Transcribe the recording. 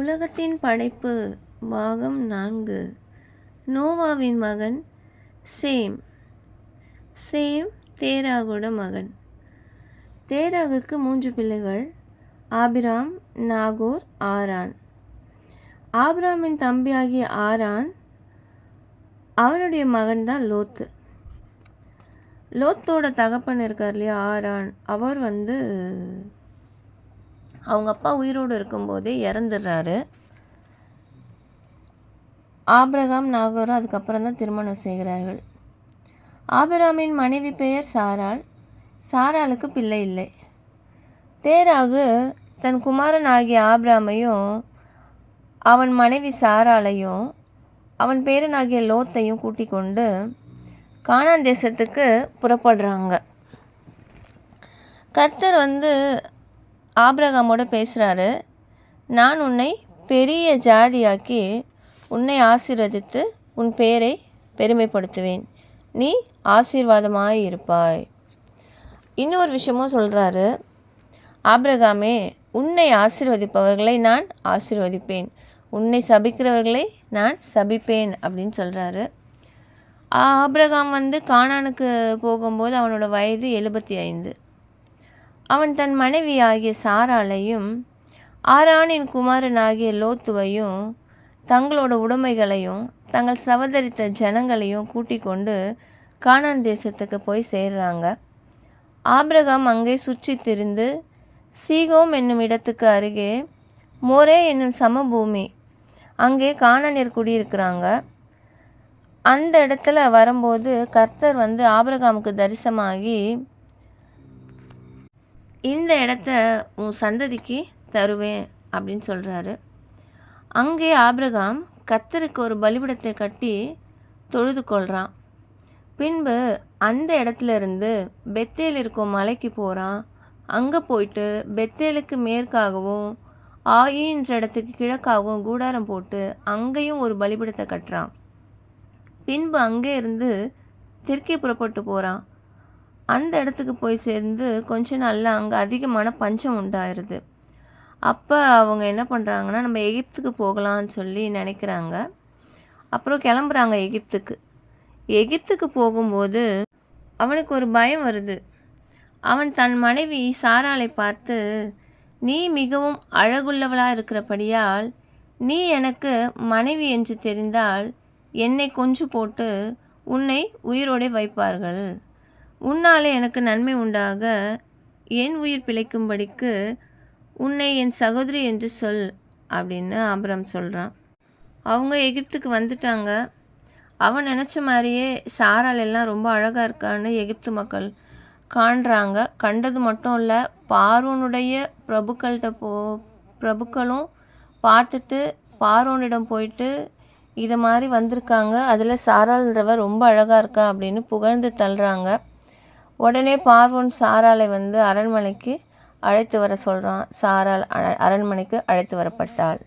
உலகத்தின் படைப்பு பாகம் 4. நோவாவின் மகன் சேம். சேம் தேராகோட மகன். தேராகுக்கு 3 பிள்ளைகள்: ஆபிராம், நாகோர், ஆரான். ஆபிராமின் தம்பியாகிய ஆரான், அவனுடைய மகன்தான் லோத்து. லோத்தோட தகப்பன் இருக்கார் இல்லையா, ஆரான், அவர் அவங்க அப்பா உயிரோடு இருக்கும்போதே இறந்துடுறாரு. ஆபிரகாம், நாகோரும் அதுக்கப்புறம் தான் திருமணம் செய்கிறார்கள். ஆபிராமின் மனைவி பெயர் சாராள். சாராளுக்கு பிள்ளை இல்லை. தேராகு தன் குமாரன் ஆகிய ஆபிராமையும் அவன் மனைவி சாராளையும் அவன் பேரனாகிய லோத்தையும் கூட்டிக் கொண்டு கானான் தேசத்துக்கு புறப்படுறாங்க. கர்த்தர் ஆபிரகாமோட பேசுகிறாரு. நான் உன்னை பெரிய ஜாதியாக்கி உன்னை ஆசீர்வதித்து உன் பேரை பெருமைப்படுத்துவேன். நீ ஆசீர்வாதமாய் இருப்பாய். இன்னொரு விஷயமும் சொல்கிறாரு. ஆபிரகாமே, உன்னை ஆசீர்வதிப்பவர்களை நான் ஆசீர்வதிப்பேன், உன்னை சபிக்கிறவர்களை நான் சபிப்பேன் அப்படின்னு சொல்கிறாரு. ஆபிரகாம் கானானுக்கு போகும்போது அவனோட வயது 75. அவன் தன் மனைவி ஆகிய சாராளையும் ஆரானின் குமாரனாகிய லோத்துவையும் தங்களோட உடைமைகளையும் தங்கள் சவதரித்த ஜனங்களையும் கூட்டிக் கொண்டு கானான் தேசத்துக்கு போய் சேர்றாங்க. ஆபிரகாம் அங்கே சுற்றி திரிந்து சீகோம் என்னும் இடத்துக்கு அருகே மோரே என்னும் சமபூமி, அங்கே கானானியர் குடியிருக்கிறாங்க. அந்த இடத்துல வரும்போது கர்த்தர் ஆபிரகாமுக்கு தரிசனமாகி, இந்த இடத்த உன் சந்ததிக்கு தருவேன் அப்படின்னு சொல்கிறாரு. அங்கே ஆபிரகாம் கர்த்தருக்கு ஒரு பலிபீடத்தை கட்டி தொழுது கொள்கிறான். பின்பு அந்த இடத்துல இருந்து பெத்தேல் இருக்கும் மலைக்கு போகிறான். அங்கே போயிட்டு பெத்தேலுக்கு மேற்காகவும் ஆயின்ற இடத்துக்கு கிழக்காகவும் கூடாரம் போட்டு அங்கேயும் ஒரு பலிபீடத்தை கட்டுறான். பின்பு அங்கே இருந்து தெற்கே புறப்பட்டு போகிறான். அந்த இடத்துக்கு போய் சேர்ந்து கொஞ்ச நாளில் அங்கே அதிகமான பஞ்சம் உண்டாயிருது. அப்போ அவங்க என்ன பண்ணுறாங்கன்னா, நம்ம எகிப்துக்கு போகலான்னு சொல்லி நினைக்கிறாங்க. அப்புறம் கிளம்புறாங்க எகிப்துக்கு. எகிப்துக்கு போகும்போது அவனுக்கு ஒரு பயம் வருது. அவன் தன் மனைவி சாராளை பார்த்து, நீ மிகவும் அழகுள்ளவளாக இருக்கிறபடியால் நீ எனக்கு மனைவி என்று தெரிந்தால் என்னை கொன்று போட்டு உன்னை உயிரோடே வைப்பார்கள். உன்னாலே எனக்கு நன்மை உண்டாக என் உயிர் பிழைக்கும்படிக்கு உன்னை என் சகோதரி என்று சொல் அப்படின்னு ஆபிராம் சொல்கிறான். அவங்க எகிப்துக்கு வந்துட்டாங்க. அவன் நினச்ச மாதிரியே சாராள் எல்லாம் ரொம்ப அழகாக இருக்கான்னு எகிப்து மக்கள் காண்றாங்க. கண்டது மட்டும் இல்லை, பார்வோனுடைய பிரபுக்களும் பார்த்துட்டு பார்வோனிடம் போயிட்டு இதை மாதிரி வந்திருக்காங்க, அதில் சாராள்ன்றவ ரொம்ப அழகாக இருக்கா அப்படின்னு புகழ்ந்து தள்ளுறாங்க. உடனே பார்வோன் சாராளை அரண்மனைக்கு அழைத்து வர சொல்கிறான். சாராள் அரண்மனைக்கு அழைத்து வரப்பட்டாள்.